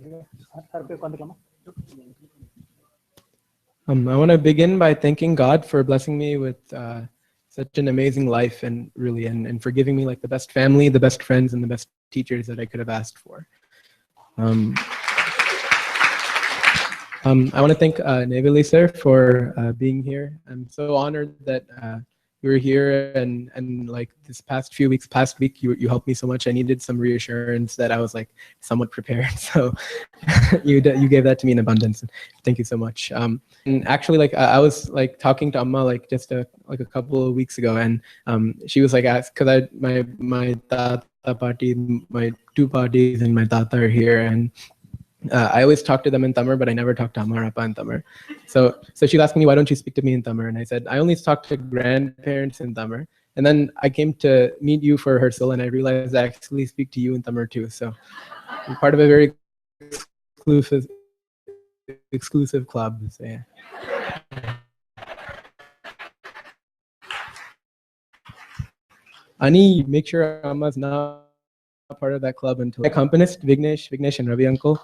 I want to begin by thanking God for blessing me with such an amazing life, and really, and for giving me like the best family, the best friends, and the best teachers that I could have asked for. I want to thank Neville sir for being here. I'm so honored that you were here, and like this past week, you helped me so much. I needed some reassurance that I was like somewhat prepared. So you gave that to me in abundance. Thank you so much. And actually, like I was like talking to Amma like just a couple of weeks ago, and she was like asked because my tata party, my two parties and my tata are here, and I always talk to them in Tamil, but I never talk to Amarappa in Tamil. So she's asking me, why don't you speak to me in Tamil? And I said, I only talk to grandparents in Tamil. And then I came to meet you for rehearsal, and I realized I actually speak to you in Tamil too. So I'm part of a very exclusive club. So, yeah. Ani, make sure Amma's not part of that club until my accompanist, Vignesh and Ravi uncle.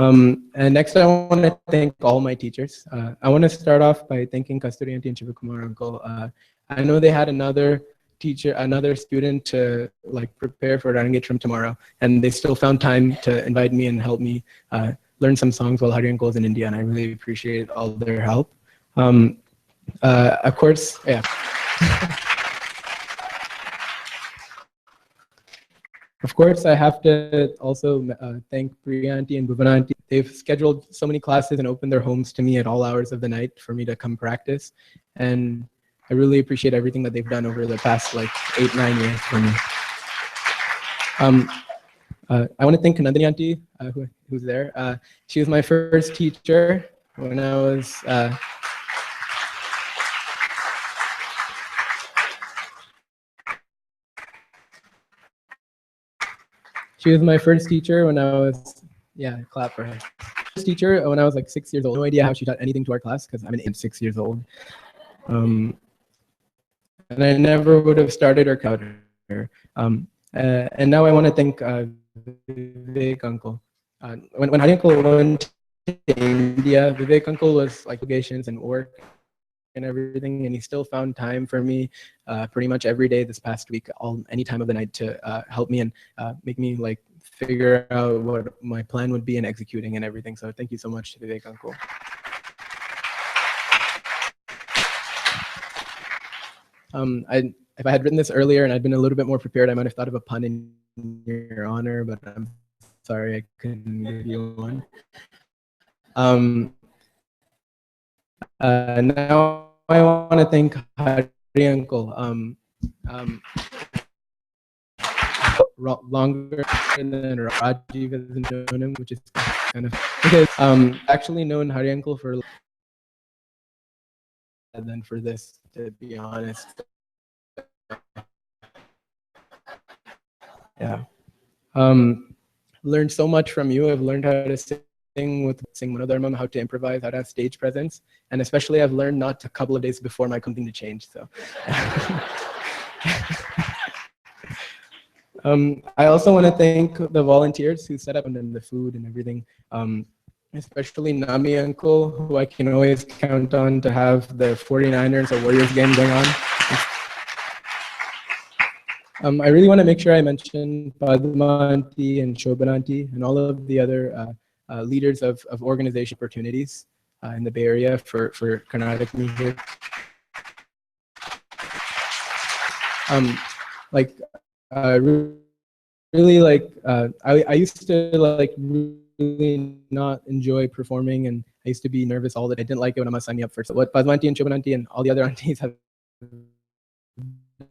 And next, I want to thank all my teachers. I want to start off by thanking Kasturi Aunty and Shivakumar uncle. I know they had another student to like prepare for Rangetram tomorrow, and they still found time to invite me and help me learn some songs while Hari uncle is in India, and I really appreciate all their help. Of course, yeah. Of course, I have to also thank Priya Aunty and Bhuvan Aunty. They've scheduled so many classes and opened their homes to me at all hours of the night for me to come practice. And I really appreciate everything that they've done over the past like 8-9 years for me. I want to thank Nandini Aunty, who's there. She was my first teacher when I was She was my first teacher when I was, yeah, clap for her. First teacher when I was like 6 years old. No idea how she taught anything to our class because I'm 6 years old. And I never would have started or cut her. And now I want to thank Vivek uncle. When Hari uncle went to India, Vivek uncle was like obligations and work and everything, and he still found time for me pretty much every day this past week, any time of the night, to help me and make me like figure out what my plan would be in executing and everything. So thank you so much to Vivek uncle. If I had written this earlier and I'd been a little bit more prepared, I might have thought of a pun in your honor, but I'm sorry I couldn't give you one. Now I want to thank Hari uncle. Longer than Rajiv has known him, which is kind of because actually known Hari uncle for than for this, to be honest. Yeah. Learned so much from you. I've learned how to sing Manodharmam, how to improvise, how to have stage presence, and especially I've learned not a couple of days before my something to change. So. I also want to thank the volunteers who set up and then the food and everything, especially Nami uncle, who I can always count on to have the 49ers or Warriors game going on. I really want to make sure I mention Padma Aunty and Shobhan Aunty and all of the other leaders of organization opportunities in the Bay Area for Carnatic music. Really like I used to like really not enjoy performing, and I used to be nervous all the time. I didn't like it when Amma signed me up for. So what Padma Aunty and Shobhan Aunty and all the other aunties have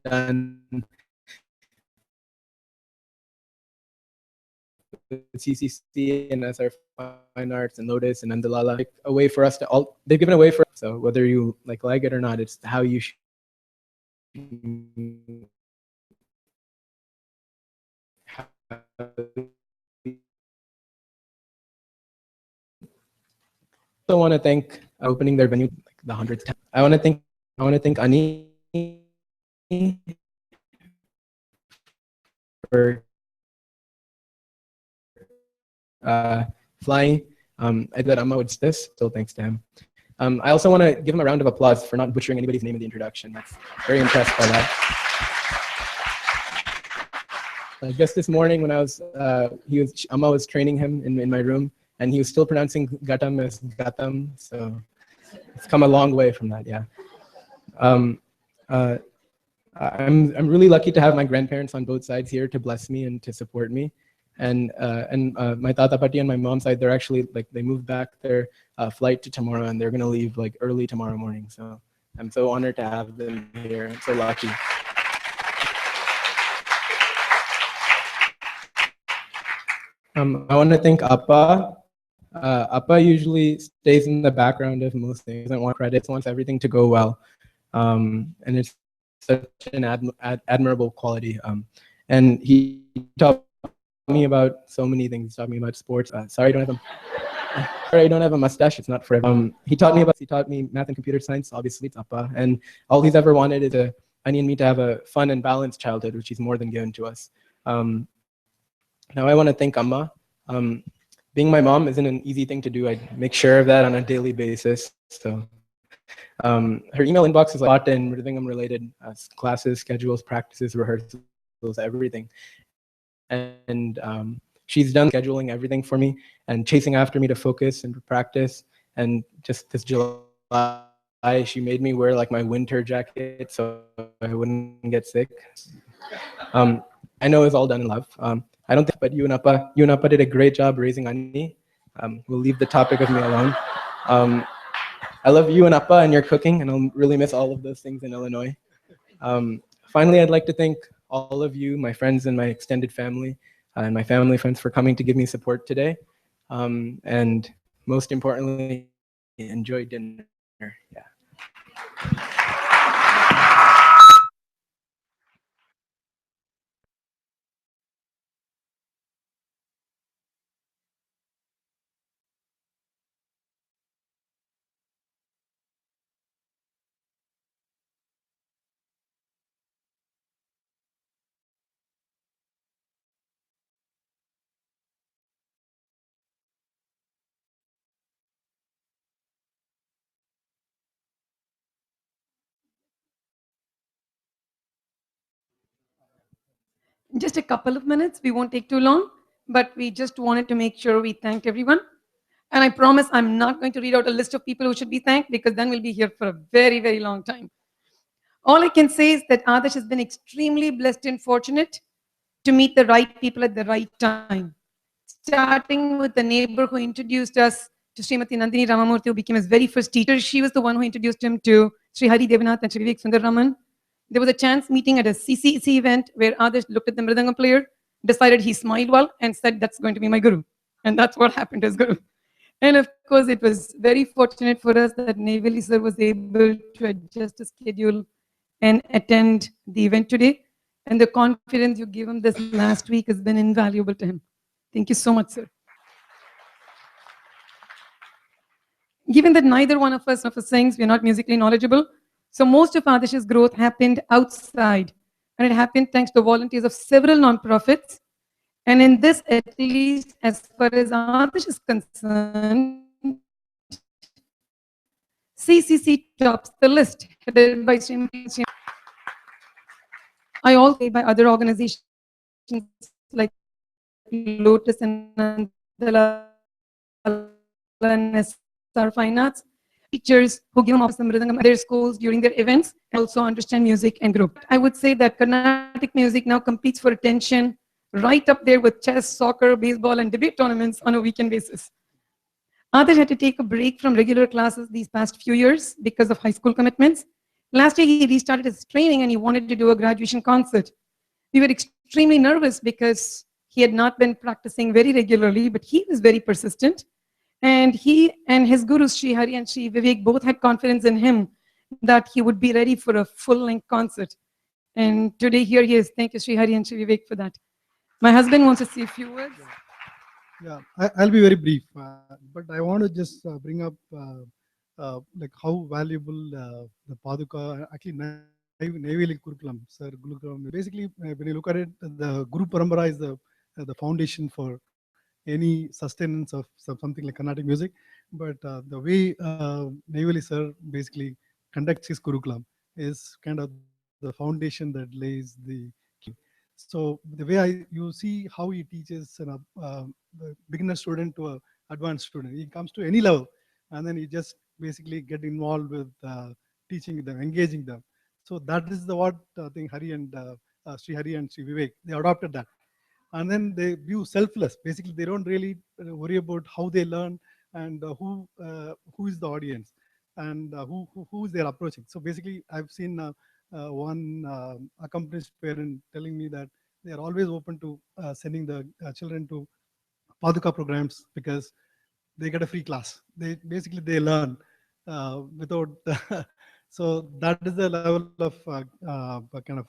done with CCC and SR Fine Arts and Lotus and Andalala, like a way for us to all. They've given away for. So whether you like it or not, it's how you should. I want to thank opening their venue like the 100th time. I want to thank Ani flying. I did that Amma would this, still thanks to him. I also want to give him a round of applause for not butchering anybody's name in the introduction. That's very impressed by that. Just this morning when I was, Amma was training him in my room, and he was still pronouncing Gatam as Gatam, so it's come a long way from that, yeah. Uh, I'm really lucky to have my grandparents on both sides here to bless me and to support me. And my tata pati on my mom's side, they're actually they moved back their flight to tomorrow, and they're gonna leave early tomorrow morning. So I'm so honored to have them here. I'm so lucky. I want to thank Appa. Appa usually stays in the background of most things, doesn't want credits, wants everything to go well. And it's such an admirable quality. And he taught me about so many things. He taught me about sports. Sorry, I don't have a mustache. It's not forever. He taught me math and computer science. Obviously, it's Appa. And all he's ever wanted is Ani and me to have a fun and balanced childhood, which he's more than given to us. Now I want to thank Amma. Being my mom isn't an easy thing to do. I make sure of that on a daily basis. So her email inbox is lot in everything related classes, schedules, practices, rehearsals, everything. And she's done scheduling everything for me and chasing after me to focus and to practice. And just this July, she made me wear my winter jacket so I wouldn't get sick. I know it's all done in love. I don't think, but you and Appa did a great job raising Ani. We'll leave the topic of me alone. I love you and Appa and your cooking, and I'll really miss all of those things in Illinois. Finally, I'd like to thank all of you, my friends and my extended family, and my family friends for coming to give me support today. And most importantly, enjoy dinner. Yeah. Just a couple of minutes. We won't take too long, but we just wanted to make sure we thanked everyone. And I promise I'm not going to read out a list of people who should be thanked because then we'll be here for a very, very long time. All I can say is that Adarsh has been extremely blessed and fortunate to meet the right people at the right time. Starting with the neighbor who introduced us to Srimati Nandini Ramamurthy, who became his very first teacher. She was the one who introduced him to Sri Hari Devanath and Sri Vivek Sundar Raman. There was a chance meeting at a CCC event where Adarsh looked at the Mridangam player, decided he smiled well, and said, "That's going to be my guru." And that's what happened as guru. And of course, it was very fortunate for us that Naveli sir was able to adjust the schedule and attend the event today. And the confidence you gave him this last week has been invaluable to him. Thank you so much, sir. Given that neither one of us sings, we're not musically knowledgeable, so most of Adarsh's growth happened outside. And it happened thanks to volunteers of several nonprofits. And in this, at least as far as Adarsh is concerned, CCC tops the list, headed by Srimati. I also by other organizations like Lotus and Nandala and SR Fine Arts, teachers who give them off some rhythm at their schools during their events, and also understand music and group. I would say that Carnatic music now competes for attention right up there with chess, soccer, baseball, and debate tournaments on a weekend basis. Adarsh had to take a break from regular classes these past few years because of high school commitments. Last year, he restarted his training and he wanted to do a graduation concert. We were extremely nervous because he had not been practicing very regularly, but he was very persistent. And he and his gurus, Sri Hari and Sri Vivek, both had confidence in him that he would be ready for a full-length concert. And today, here he is. Thank you, Sri Hari and Sri Vivek, for that. My husband wants to say a few words. Yeah, I'll be very brief, but I want to just bring up like how valuable the Paduka, actually Navy curriculum, sir. Basically, when you look at it, the Guru Parampara is the foundation for any sustenance of something like Carnatic music. But the way Navy sir basically conducts his curriculum is kind of the foundation that lays the key. So the way you see how he teaches the beginner student to a advanced student, he comes to any level, and then he just basically get involved with teaching them, engaging them. So that is the what I think Hari and Sri Hari and Sri Vivek, they adopted that. And then they view selfless. Basically, they don't really worry about how they learn and who is the audience and who is they're approaching. So basically, I've seen one accomplished parent telling me that they are always open to sending the children to Paduka programs because they get a free class. They learn without. So that is the level of kind of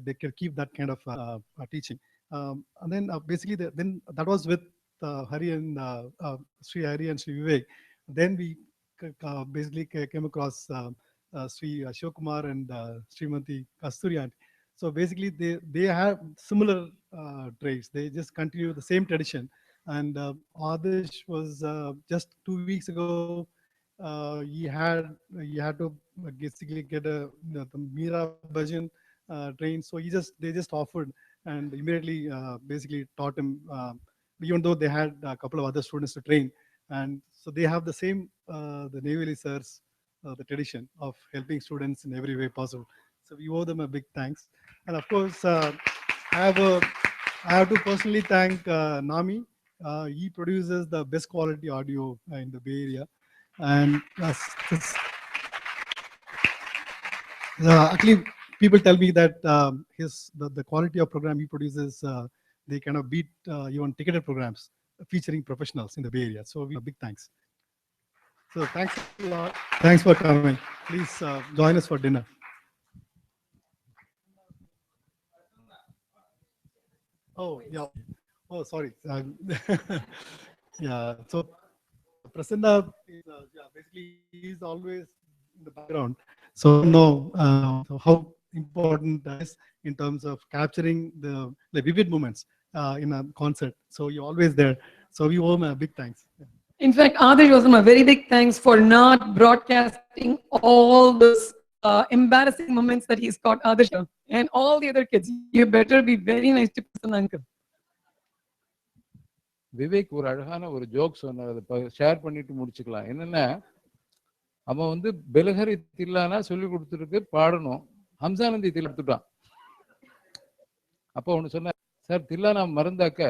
they can keep that kind of teaching. And then basically then that was with Hari and Sri Hari and Sri Vivek. Then we basically came across Sri Shivakumar and Srimati Kasturi. So basically they have similar traits. They just continue the same tradition. And Adarsh was just 2 weeks ago. He had to basically get the Meera Bhajan train. So they just offered and immediately basically taught him. Even though they had a couple of other students to train, and so they have the same the Navy sirs the tradition of helping students in every way possible. So we owe them a big thanks. And of course, I have to personally thank Nami. He produces the best quality audio in the Bay Area, and actually people tell me that the quality of program he produces they kind of beat even ticketed programs featuring professionals in the Bay Area. So we big thanks. So thanks a lot. Thanks for coming. Please join us for dinner. Oh yeah. Oh sorry. Yeah. So Prasanna is basically he's always in the background. So I don't know how important that is in terms of capturing the vivid moments in a concert. So you're always there. So we owe him a big thanks. In fact, Adarsh was a very big thanks for not broadcasting all those embarrassing moments that he's caught Adarsh and all the other kids. You better be very nice to Prasanna uncle. Vivek ஒரு அழகான ஒரு joke சொன்னார், அதை share பண்ணிட்டு முடிச்சுக்கலாம். என்னன்னா, அவன் வந்து பெலஹரி தில்லானா சொல்லி கொடுத்துருக்கு பாடணும், ஹம்சானந்தி தில்லா எடுத்துட்டான். அப்போ ஒன்று சொன்ன, சார் தில்லானா மறந்தாக்க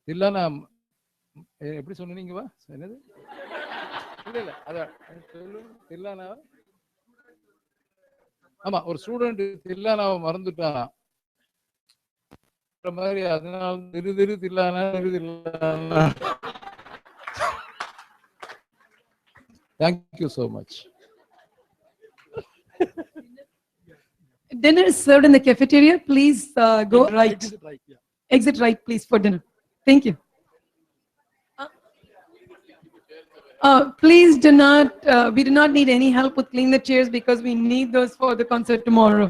தில்லானா எப்படி சொன்னீங்க வா என்னது இல்ல இல்ல அதான் சொல்லு தில்லானா. ஆமா, ஒரு ஸ்டூடெண்ட் தில்லானாவை மறந்துட்டான் மாதிரி, அதனால திரு தில்லானா தில்லானா. Thank you so much. Dinner is served in the cafeteria. Please go right. Exit right, please, for dinner. Thank you. Please do not, we do not need any help with cleaning the chairs because we need those for the concert tomorrow.